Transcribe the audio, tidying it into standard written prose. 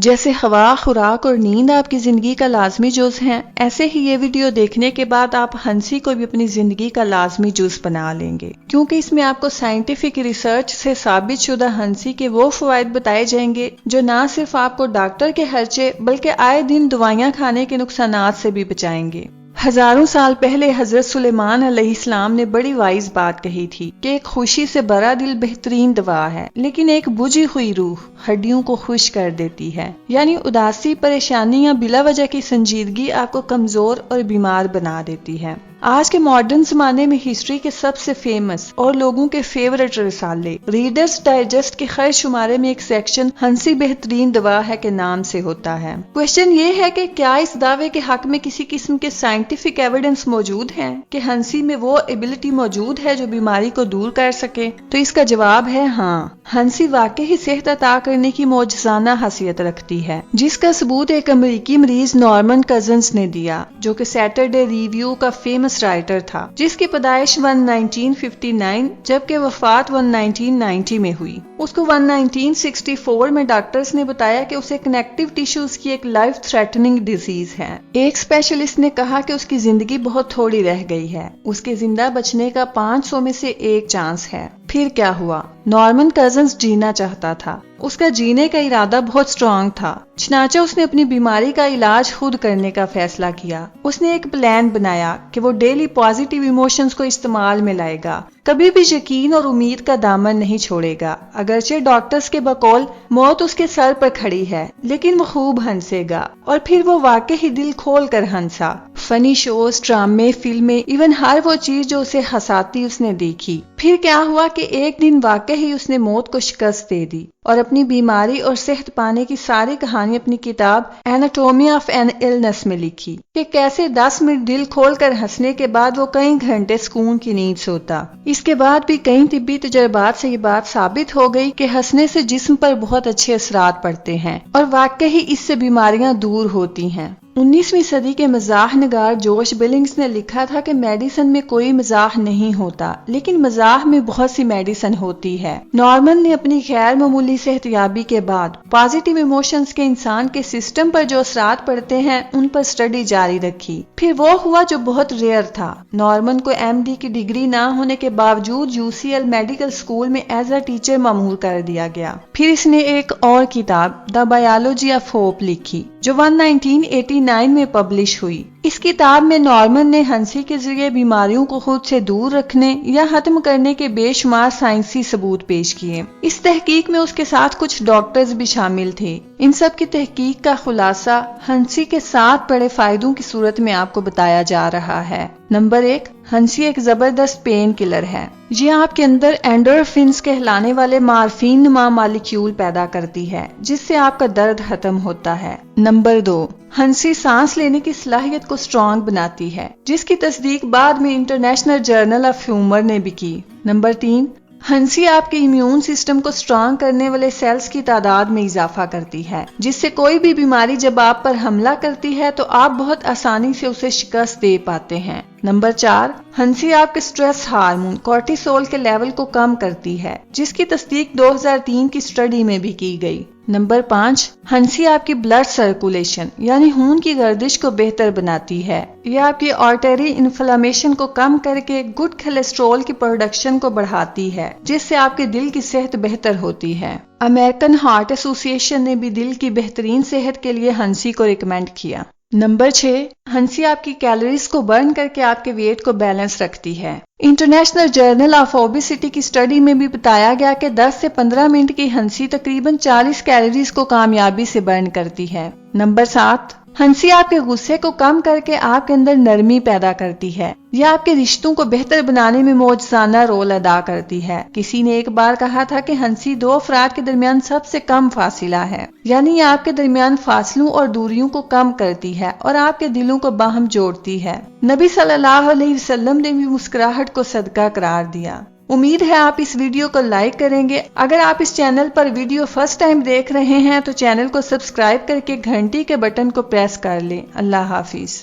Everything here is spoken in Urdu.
جیسے ہوا، خوراک اور نیند آپ کی زندگی کا لازمی جز ہیں، ایسے ہی یہ ویڈیو دیکھنے کے بعد آپ ہنسی کو بھی اپنی زندگی کا لازمی جز بنا لیں گے، کیونکہ اس میں آپ کو سائنٹیفک ریسرچ سے ثابت شدہ ہنسی کے وہ فوائد بتائے جائیں گے جو نہ صرف آپ کو ڈاکٹر کے خرچے بلکہ آئے دن دوائیاں کھانے کے نقصانات سے بھی بچائیں گے۔ ہزاروں سال پہلے حضرت سلیمان علیہ السلام نے بڑی وائز بات کہی تھی کہ ایک خوشی سے بھرا دل بہترین دوا ہے، لیکن ایک بجھی ہوئی روح ہڈیوں کو خوش کر دیتی ہے۔ یعنی اداسی، پریشانی یا بلا وجہ کی سنجیدگی آپ کو کمزور اور بیمار بنا دیتی ہے۔ آج کے ماڈرن زمانے میں ہسٹری کے سب سے فیمس اور لوگوں کے فیورٹ رسالے ریڈرز ڈائجسٹ کے خیر شمارے میں ایک سیکشن ہنسی بہترین دوا ہے کے نام سے ہوتا ہے۔ کوشچن یہ ہے کہ کیا اس دعوے کے حق میں کسی قسم کے سائنٹیفک ایویڈنس موجود ہیں کہ ہنسی میں وہ ایبلٹی موجود ہے جو بیماری کو دور کر سکے؟ تو اس کا جواب ہے ہاں، ہنسی واقعی صحت عطا کرنے کی معجزانہ حیثیت رکھتی ہے، جس کا ثبوت ایک امریکی مریض نارمن کزنز نے دیا، جو کہ سیٹرڈے ریویو کا فیمس رائٹر تھا، جس کی پیدائش 1959 جبکہ وفات 1990 میں ہوئی۔ اس کو 1964 میں ڈاکٹرز نے بتایا کہ اسے کنیکٹیو ٹیشوز کی ایک لائف تھریٹننگ ڈیزیز ہے۔ ایک اسپیشلسٹ نے کہا کہ اس کی زندگی بہت تھوڑی رہ گئی ہے، اس کے زندہ بچنے کا 500 میں سے 1 چانس ہے۔ پھر کیا ہوا؟ نارمن کزنز جینا چاہتا تھا، اس کا جینے کا ارادہ بہت سٹرونگ تھا، چنانچہ اس نے اپنی بیماری کا علاج خود کرنے کا فیصلہ کیا۔ اس نے ایک پلان بنایا کہ وہ ڈیلی پازیٹیو ایموشنز کو استعمال میں لائے گا، کبھی بھی یقین اور امید کا دامن نہیں چھوڑے گا۔ اگرچہ ڈاکٹرز کے بقول موت اس کے سر پر کھڑی ہے، لیکن وہ خوب ہنسے گا، اور پھر وہ واقعی دل کھول کر ہنسا۔ فنی شوز، ڈرامے، فلمیں، ایون ہر وہ چیز جو اسے ہنساتی اس نے دیکھی۔ پھر کیا ہوا کہ ایک دن واقعی اس نے موت کو شکست دے دی اور اپنی بیماری اور صحت پانے کی ساری کہانی اپنی کتاب ایناٹومی آف این النس میں لکھی کہ کیسے 10 منٹ دل کھول کر ہنسنے کے بعد وہ کئی گھنٹے سکون کی نیند سوتا۔ اس کے بعد بھی کئی طبی تجربات سے یہ بات ثابت ہو گئی کہ ہنسنے سے جسم پر بہت اچھے اثرات پڑتے ہیں اور واقعی اس سے بیماریاں دور ہوتی ہیں۔ 19ویں صدی کے مزاح نگار جوش بلنگز نے لکھا تھا کہ میڈیسن میں کوئی مزاح نہیں ہوتا، لیکن مزاح میں بہت سی میڈیسن ہوتی ہے۔ نارمن نے اپنی غیر معمولی صحت یابی کے بعد پازیٹیو ایموشنز کے انسان کے سسٹم پر جو اثرات پڑتے ہیں ان پر سٹڈی جاری رکھی۔ پھر وہ ہوا جو بہت ریئر تھا، نارمن کو MD کی ڈگری نہ ہونے کے باوجود UCL میڈیکل اسکول میں ایز اے ٹیچر مامور کر دیا گیا۔ پھر اس نے ایک اور کتاب دا بایولوجی آف ہوپ لکھی جو 1989 میں پبلش ہوئی۔ اس کتاب میں نارمن نے ہنسی کے ذریعے بیماریوں کو خود سے دور رکھنے یا ختم کرنے کے بے شمار سائنسی ثبوت پیش کیے۔ اس تحقیق میں اس کے ساتھ کچھ ڈاکٹرز بھی شامل تھے۔ ان سب کی تحقیق کا خلاصہ ہنسی کے 7 بڑے فائدوں کی صورت میں آپ کو بتایا جا رہا ہے۔ نمبر 1، ہنسی ایک زبردست پین کلر ہے۔ یہ آپ کے اندر اینڈورفنز کہلانے والے مارفین نما مالیکیول پیدا کرتی ہے، جس سے آپ کا درد ختم ہوتا ہے۔ نمبر 2، ہنسی سانس لینے کی صلاحیت کو سٹرونگ بناتی ہے، جس کی تصدیق بعد میں انٹرنیشنل جرنل آف ہیومر نے بھی کی۔ نمبر 3، ہنسی آپ کے امیون سسٹم کو سٹرونگ کرنے والے سیلز کی تعداد میں اضافہ کرتی ہے، جس سے کوئی بھی بیماری جب آپ پر حملہ کرتی ہے تو آپ بہت آسانی سے اسے شکست دے پاتے ہیں۔ نمبر 4، ہنسی آپ کے سٹریس ہارمون کورٹیسول کے لیول کو کم کرتی ہے، جس کی تصدیق 2003 کی سٹڈی میں بھی کی گئی۔ نمبر 5، ہنسی آپ کی بلڈ سرکولیشن یعنی خون کی گردش کو بہتر بناتی ہے۔ یہ آپ کی آرٹری انفلامیشن کو کم کر کے گڈ کولیسٹرول کی پروڈکشن کو بڑھاتی ہے، جس سے آپ کے دل کی صحت بہتر ہوتی ہے۔ امریکن ہارٹ ایسوسی ایشن نے بھی دل کی بہترین صحت کے لیے ہنسی کو ریکمینڈ کیا۔ نمبر 6، ہنسی آپ کی کیلوریز کو برن کر کے آپ کے ویٹ کو بیلنس رکھتی ہے۔ انٹرنیشنل جرنل آف اوبیسٹی کی سٹڈی میں بھی بتایا گیا کہ 10 سے 15 منٹ کی ہنسی تقریباً 40 کیلوریز کو کامیابی سے برن کرتی ہے۔ نمبر 7، ہنسی آپ کے غصے کو کم کر کے آپ کے اندر نرمی پیدا کرتی ہے۔ یہ آپ کے رشتوں کو بہتر بنانے میں معجزانہ رول ادا کرتی ہے۔ کسی نے ایک بار کہا تھا کہ ہنسی 2 افراد کے درمیان سب سے کم فاصلہ ہے، یعنی یہ آپ کے درمیان فاصلوں اور دوریوں کو کم کرتی ہے اور آپ کے دلوں کو باہم جوڑتی ہے۔ نبی صلی اللہ علیہ وسلم نے بھی مسکراہٹ کو صدقہ قرار دیا۔ امید ہے آپ اس ویڈیو کو لائک کریں گے۔ اگر آپ اس چینل پر ویڈیو فرسٹ ٹائم دیکھ رہے ہیں تو چینل کو سبسکرائب کر کے گھنٹی کے بٹن کو پریس کر لیں۔ اللہ حافظ۔